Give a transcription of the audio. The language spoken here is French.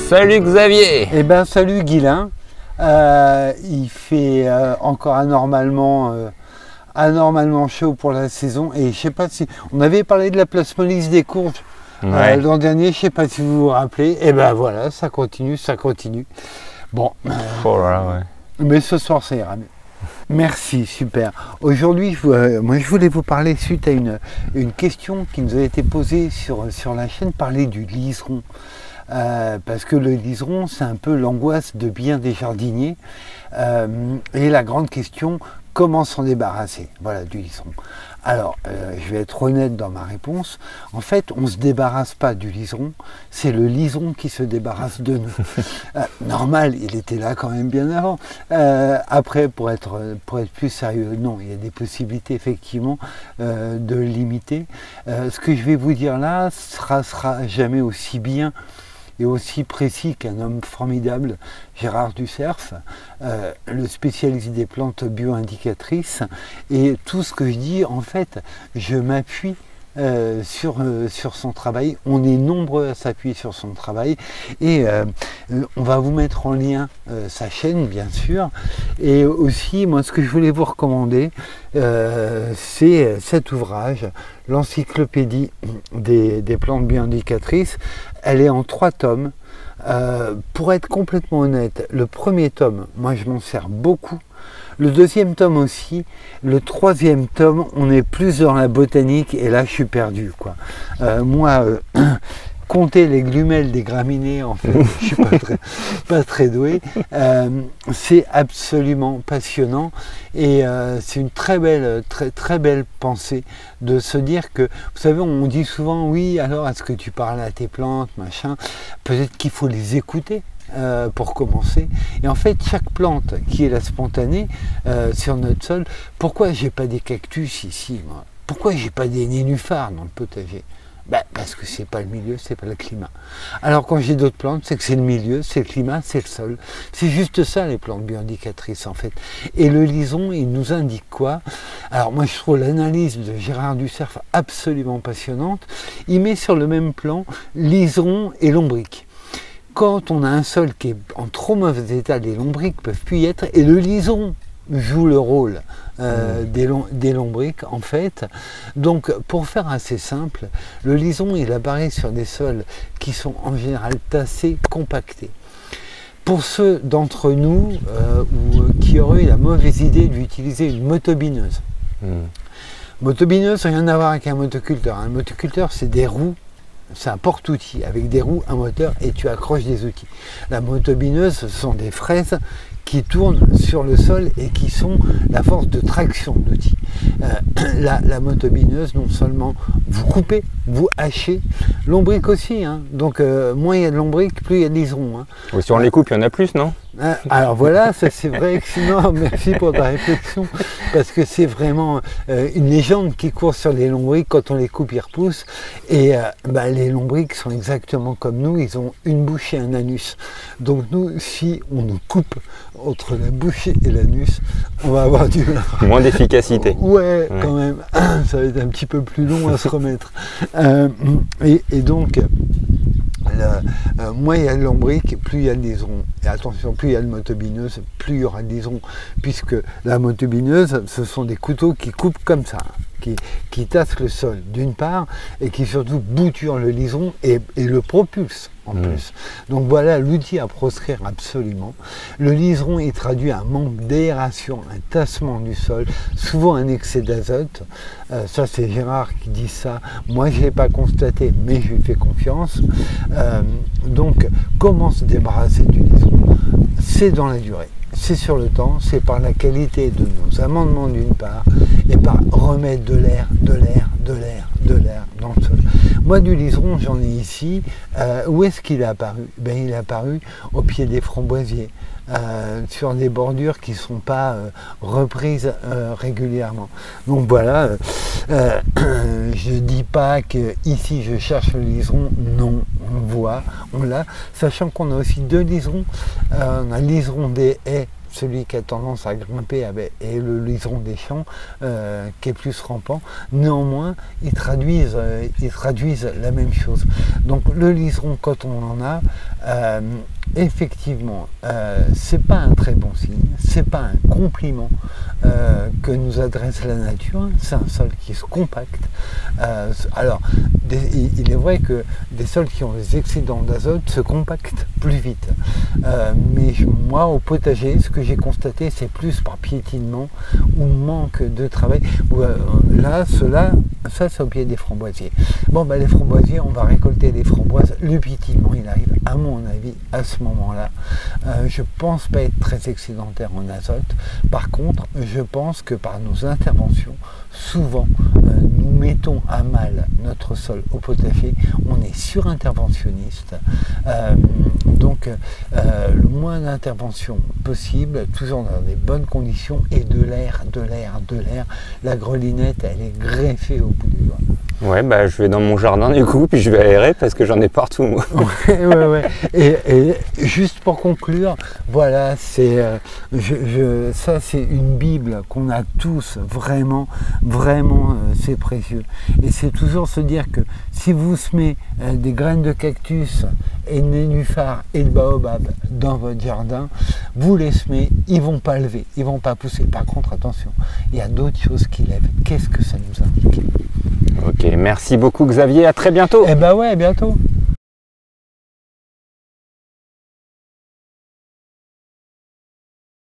Salut Xavier. Eh ben salut Guilain. Il fait encore anormalement chaud pour la saison et je sais pas si on avait parlé de la plasmolyse des courges l'an dernier, je sais pas si vous vous rappelez. Et ben voilà, ça continue. Bon. Oh là là, ouais. Mais ce soir ça ira mieux. Merci, super. Aujourd'hui, moi je voulais vous parler suite à une question qui nous a été posée sur la chaîne, parler du liseron. Parce que le liseron, c'est un peu l'angoisse de bien des jardiniers. Et la grande question, comment s'en débarrasser? Voilà, du liseron. Alors, je vais être honnête dans ma réponse. En fait, on ne se débarrasse pas du liseron, c'est le liseron qui se débarrasse de nous. Normal, il était là quand même bien avant. Après, pour être plus sérieux, non, il y a des possibilités effectivement de limiter. Ce que je vais vous dire là sera jamais aussi bien et aussi précis qu'un homme formidable, Gérard Ducerf, le spécialiste des plantes bioindicatrices. Et tout ce que je dis, en fait, je m'appuie sur son travail. On est nombreux à s'appuyer sur son travail. Et on va vous mettre en lien sa chaîne, bien sûr. Et aussi, moi, ce que je voulais vous recommander, c'est cet ouvrage, l'encyclopédie des plantes bioindicatrices. Elle est en 3 tomes. Pour être complètement honnête, le premier tome, moi je m'en sers beaucoup. Le deuxième tome aussi. Le troisième tome, on est plus dans la botanique et là je suis perdu, quoi. Compter les glumelles des graminées, en fait, je suis pas très doué. C'est absolument passionnant et c'est une très belle pensée de se dire que, vous savez, on dit souvent, oui, alors est-ce que tu parles à tes plantes, machin, peut-être qu'il faut les écouter. Pour commencer, et en fait chaque plante qui est la spontanée sur notre sol, pourquoi j'ai pas des cactus ici, moi? Pourquoi j'ai pas des nénuphars dans le potager? Parce que c'est pas le milieu, c'est pas le climat. Alors quand j'ai d'autres plantes, c'est que c'est le milieu, c'est le climat, c'est le sol. C'est juste ça les plantes bioindicatrices en fait. Et le liseron, il nous indique quoi? Alors moi je trouve l'analyse de Gérard Ducerf absolument passionnante. Il met sur le même plan liseron et lombric. Quand on a un sol qui est en trop mauvais état, les lombrics ne peuvent plus y être, et le liseron joue le rôle des lombrics en fait. Donc pour faire assez simple, le liseron il apparaît sur des sols qui sont en général tassés, compactés. Pour ceux d'entre nous qui auraient eu la mauvaise idée d'utiliser une motobineuse. Motobineuse, rien à voir avec un motoculteur. Un motoculteur, c'est des roues. C'est un porte-outils avec des roues, un moteur et tu accroches des outils. La motobineuse, ce sont des fraises qui tournent sur le sol et qui sont la force de traction d'outils. La motobineuse, non seulement vous coupez, vous hachez, lombric aussi, hein. Donc moins il y a de lombric, plus il y a de liseron. Hein. Oui, si on les coupe, il y en a plus, non? Alors voilà, ça c'est vrai que sinon, merci pour ta réflexion, parce que c'est vraiment une légende qui court sur les lombrics, quand on les coupe, ils repoussent, et les lombrics sont exactement comme nous, ils ont une bouche et un anus. Donc nous, si on nous coupe entre la bouche et l'anus, on va avoir du... Moins d'efficacité. Ouais, quand même, ça va être un petit peu plus long à se remettre. Et donc... moins il y a de lombric, plus il y a de liseron. Et attention, plus il y a de motobineuse, plus il y aura de liseron. Puisque la motobineuse, ce sont des couteaux qui coupent comme ça, qui tassent le sol d'une part, et qui surtout bouturent le liseron et le propulsent en plus. Donc voilà l'outil à proscrire absolument. Le liseron, il traduit un manque d'aération, un tassement du sol, souvent un excès d'azote. Ça c'est Gérard qui dit ça. Moi je ne l'ai pas constaté, mais je lui fais confiance. Donc comment se débarrasser du liseron? C'est dans la durée. C'est sur le temps, c'est par la qualité de nos amendements d'une part, et par remettre de l'air dans le sol. Moi du liseron, j'en ai ici. Où est-ce qu'il est apparu? Il est apparu au pied des framboisiers, sur des bordures qui ne sont pas reprises régulièrement. Donc voilà, je ne dis pas que ici je cherche le liseron, non, on voit, on l'a, sachant qu'on a aussi 2 liserons. On a le liseron des haies celui qui a tendance à grimper est le liseron des champs, qui est plus rampant. Néanmoins, ils traduisent la même chose. Donc le liseron, quand on en a, effectivement, c'est pas un très bon signe, c'est pas un compliment que nous adresse la nature, c'est un sol qui se compacte. Alors, il est vrai que des sols qui ont des excédents d'azote se compactent plus vite. Mais moi, au potager, ce que j'ai constaté, c'est plus par piétinement ou manque de travail. Là, ça c'est au pied des framboisiers. Bon, les framboisiers, on va récolter les framboises. Le piétinement, il arrive, à mon avis, à ce moment-là. Je pense pas être très excédentaire en azote. Par contre, je pense que par nos interventions, souvent, nous mettons à mal notre sol au potager. On est surinterventionniste. Donc, le moins d'intervention possible, toujours dans des bonnes conditions, et de l'air. La grelinette, elle est greffée au bout du doigt. Ouais, je vais dans mon jardin du coup, puis je vais aérer parce que j'en ai partout moi. Ouais. Et juste pour conclure, voilà, ça c'est une Bible qu'on a tous, vraiment, c'est précieux. Et c'est toujours se dire que si vous semez des graines de cactus et de nénuphar et de baobab dans votre jardin, vous les semez, ils vont pas lever, ils vont pas pousser. Par contre, attention, il y a d'autres choses qui lèvent. Qu'est-ce que ça nous indique ? Ok, merci beaucoup Xavier, à très bientôt. Ouais, à bientôt.